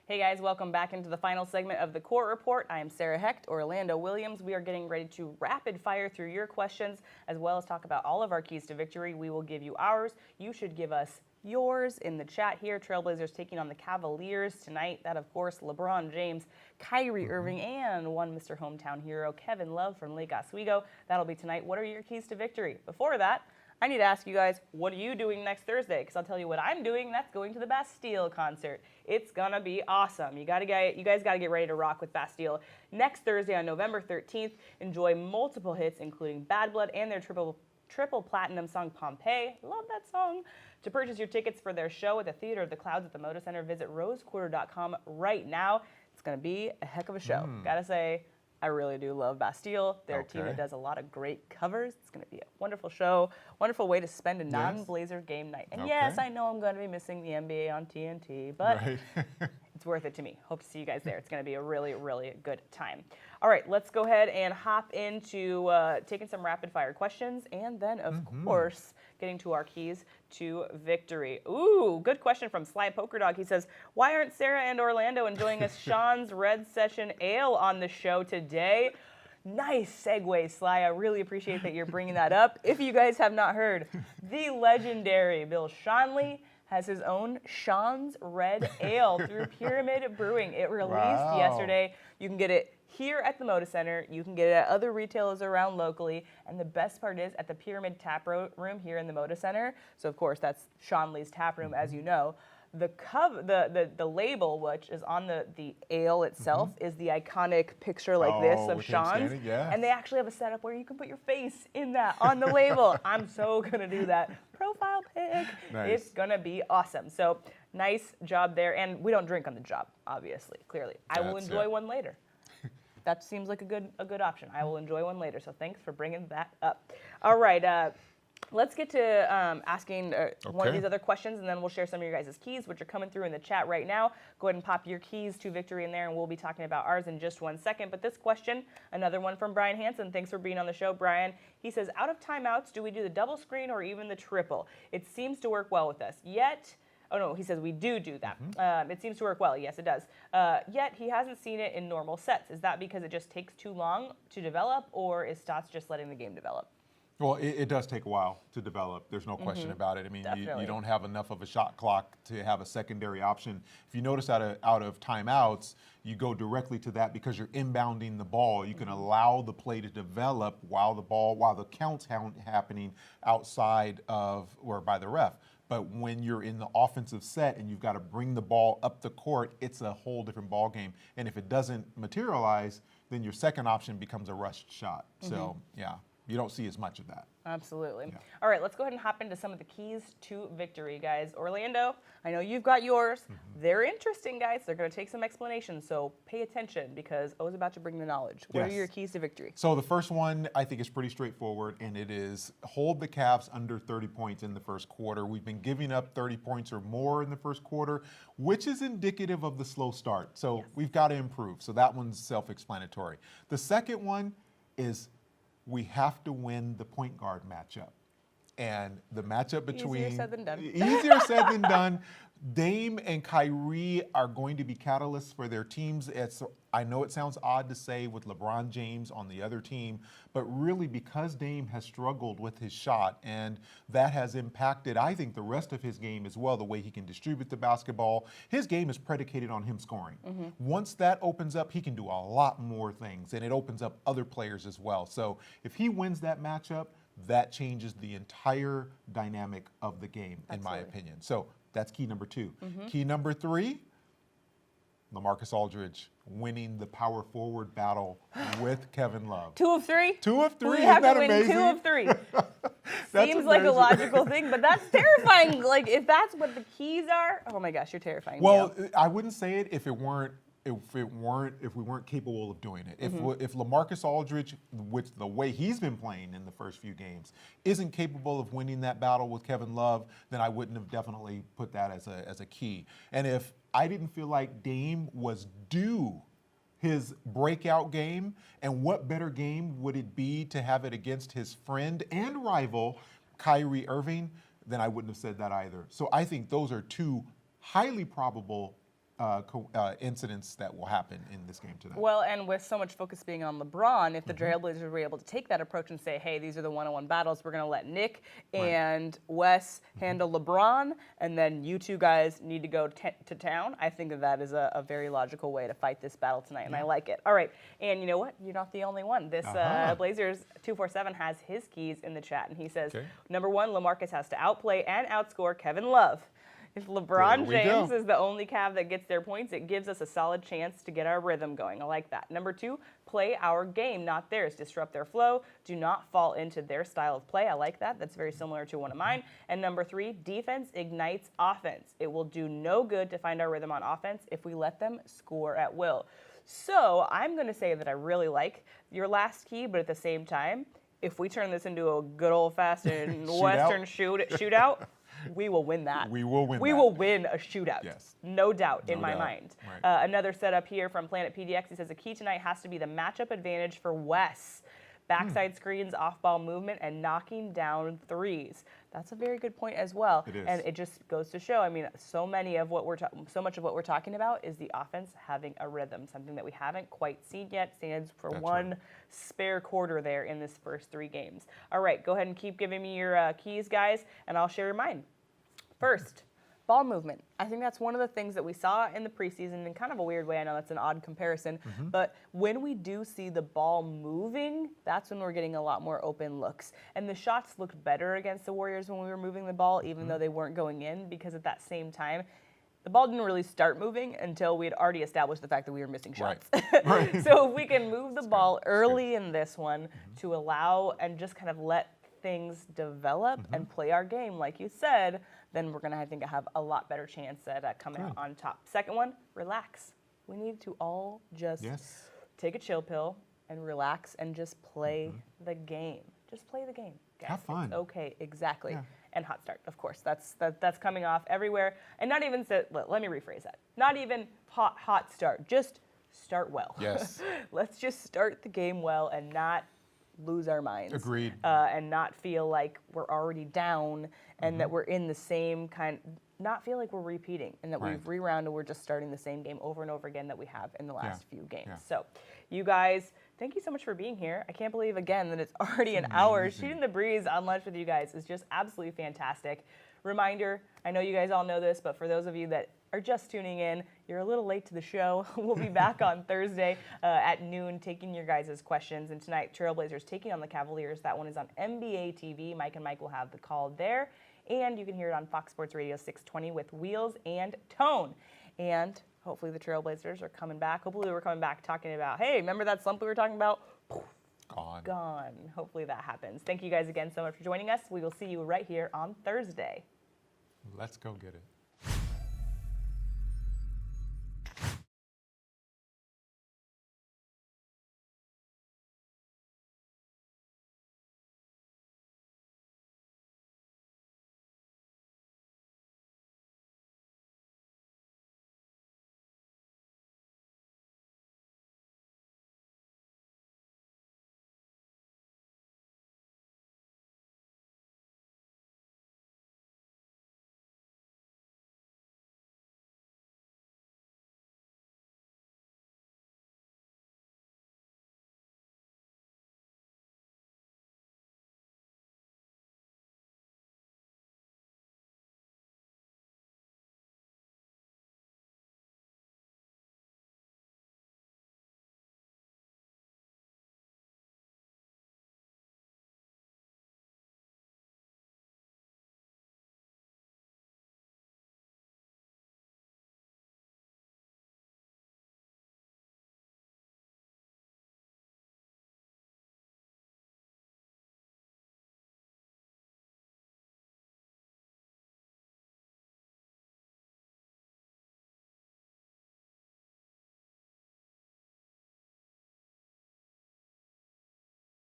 Hey guys, welcome back into the final segment of the Court Report. I am Sarah Hecht, Orlando Williams. We are getting ready to rapid fire through your questions as well as talk about all of our keys to victory. We will give you ours. You should give us yours in the chat here. Trailblazers taking on the Cavaliers tonight. That, of course, LeBron James, Kyrie Irving, and one Mr. Hometown hero, Kevin Love from Lake Oswego. That'll be tonight. What are your keys to victory? Before that, I need to ask you guys, what are you doing next Thursday? Because I'll tell you what I'm doing, and that's going to the Bastille concert. It's gonna be awesome. You guys gotta get ready to rock with Bastille. Next Thursday on November 13th, enjoy multiple hits, including Bad Blood and their triple platinum song Pompeii. Love that song. To purchase your tickets for their show at the Theater of the Clouds at the Moda Center, visit rosequarter.com right now. It's gonna be a heck of a show. Gotta say, I really do love Bastille. They're a team that does a lot of great covers. It's going to be a wonderful show, wonderful way to spend a non-Blazer game night. And yes, I know I'm going to be missing the NBA on TNT, but it's worth it to me. Hope to see you guys there. It's going to be a really, really good time. All right, let's go ahead and hop into taking some rapid-fire questions and then, of course, getting to our keys to victory. Ooh, good question from Sly Poker Dog. He says, why aren't Sarah and Orlando enjoying a Sean's Red Session Ale on the show today? Nice segue, Sly. I really appreciate that you're bringing that up. If you guys have not heard, the legendary Bill Schonely has his own Sean's Red Ale through Pyramid Brewing. It released yesterday. You can get it here at the Moda Center. You can get it at other retailers around locally. And the best part is at the Pyramid Tap Room here in the Moda Center. So, of course, that's Schonely's tap room, as you know. The label, which is on the ale itself, is the iconic picture like this of Sean's. And they actually have a setup where you can put your face in that on the label. I'm so going to do that. Profile pic. Nice. It's going to be awesome. So nice job there. And we don't drink on the job, obviously, clearly. I will enjoy one later. That seems like a good option. I will enjoy one later. So thanks for bringing that up. All right. Let's get to asking one of these other questions, and then we'll share some of your guys' keys, which are coming through in the chat right now. Go ahead and pop your keys to victory in there, and we'll be talking about ours in just 1 second. But this question, another one from Brian Hansen. Thanks for being on the show, Brian. He says, out of timeouts, do we do the double screen or even the triple? It seems to work well with us. Yet, oh no, he says we do that. It seems to work well. Yes, it does. Yet he hasn't seen it in normal sets. Is that because it just takes too long to develop, or is Stotts just letting the game develop? Well, it does take a while to develop. There's no question about it. I mean, you don't have enough of a shot clock to have a secondary option. If you notice out of timeouts, you go directly to that because you're inbounding the ball. You can allow the play to develop while the count's happening outside of or by the ref. But when you're in the offensive set and you've got to bring the ball up the court, it's a whole different ball game. And if it doesn't materialize, then your second option becomes a rushed shot. So, yeah. You don't see as much of that. Absolutely. Yeah. All right, let's go ahead and hop into some of the keys to victory, guys. Orlando, I know you've got yours. They're interesting, guys. They're going to take some explanation, so pay attention because O's about to bring the knowledge. What are your keys to victory? So the first one I think is pretty straightforward, and it is hold the Cavs under 30 points in the first quarter. We've been giving up 30 points or more in the first quarter, which is indicative of the slow start. So we've got to improve. So that one's self-explanatory. The second one is we have to win the point guard matchup. And the matchup between... Easier said than done. Easier said than done. Dame and Kyrie are going to be catalysts for their teams. I know it sounds odd to say with LeBron James on the other team, but really because Dame has struggled with his shot, and that has impacted, I think, the rest of his game as well, the way he can distribute the basketball. His game is predicated on him scoring. Once that opens up, he can do a lot more things, and it opens up other players as well. So if he wins that matchup, that changes the entire dynamic of the game, in my opinion. So that's key number 2. Key number 3, LaMarcus Aldridge winning the power forward battle with Kevin Love. 2 of 3? 2 of 3. We have Isn't to that win amazing? 2 of 3. Seems like a logical thing, but that's terrifying. Like, if that's what the keys are, oh my gosh, you're terrifying. Well, I wouldn't say it if we weren't capable of doing it. If LaMarcus Aldridge, with the way he's been playing in the first few games, isn't capable of winning that battle with Kevin Love, then I wouldn't have definitely put that as a key. And if I didn't feel like Dame was due his breakout game, and what better game would it be to have it against his friend and rival, Kyrie Irving, then I wouldn't have said that either. So I think those are 2 highly probable incidents that will happen in this game tonight. Well, and with so much focus being on LeBron, if the Trailblazers were able to take that approach and say, hey, these are the one-on-one battles, we're going to let Nick and Wes handle LeBron, and then you two guys need to go to town, I think that is a very logical way to fight this battle tonight, and I like it. All right, and you know what? You're not the only one. This Blazers 247 has his keys in the chat, and he says, number one, LaMarcus has to outplay and outscore Kevin Love. If LeBron James is the only Cav that gets their points, it gives us a solid chance to get our rhythm going. I like that. Number two, play our game, not theirs. Disrupt their flow. Do not fall into their style of play. I like that. That's very similar to one of mine. And number three, defense ignites offense. It will do no good to find our rhythm on offense if we let them score at will. So I'm going to say that I really like your last key, but at the same time, if we turn this into a good old-fashioned Western shootout, we will win that. We will win We will win a shootout. Yes. No doubt in my doubt. mind. Right. Another setup here from Planet PDX. He says the key tonight has to be the matchup advantage for Wes. Backside screens, off-ball movement, and knocking down threes. That's a very good point as well. It is. And it just goes to show, I mean, so much of what we're talking about is the offense having a rhythm, something that we haven't quite seen yet. Stands for one spare quarter there in this first 3 games. All right, go ahead and keep giving me your keys, guys, and I'll share mine. First, ball movement. I think that's one of the things that we saw in the preseason in kind of a weird way. I know that's an odd comparison, but when we do see the ball moving, that's when we're getting a lot more open looks. And the shots looked better against the Warriors when we were moving the ball, even though they weren't going in, because at that same time, the ball didn't really start moving until we had already established the fact that we were missing shots. Right. So if we can move the ball early in this one to allow and just kind of let things develop and play our game, like you said, then we're going to, I think, have a lot better chance at coming out on top. Second one, relax. We need to all just take a chill pill and relax and just play the game. Just play the game, guys. Have fun. It's okay, exactly. Yeah. And hot start, of course. That's coming off everywhere. And not even, let me rephrase that. Not even hot start. Just start well. Yes. Let's just start the game well and not lose our minds. Agreed. And not feel like we're already down and that we're in the same not feel like we're repeating and that we've re-rounded, we're just starting the same game over and over again that we have in the last few games. Yeah. So you guys, thank you so much for being here. I can't believe, again, that it's already an hour. Shooting the breeze on lunch with you guys is just absolutely fantastic. Reminder, I know you guys all know this, but for those of you that are just tuning in, you're a little late to the show. We'll be back on Thursday at noon taking your guys' questions. And tonight, Trailblazers taking on the Cavaliers. That one is on NBA TV. Mike and Mike will have the call there. And you can hear it on Fox Sports Radio 620 with Wheels and Tone. And hopefully the Trailblazers are coming back. Hopefully we're coming back talking about, hey, remember that slump we were talking about? Gone. Hopefully that happens. Thank you guys again so much for joining us. We will see you right here on Thursday. Let's go get it.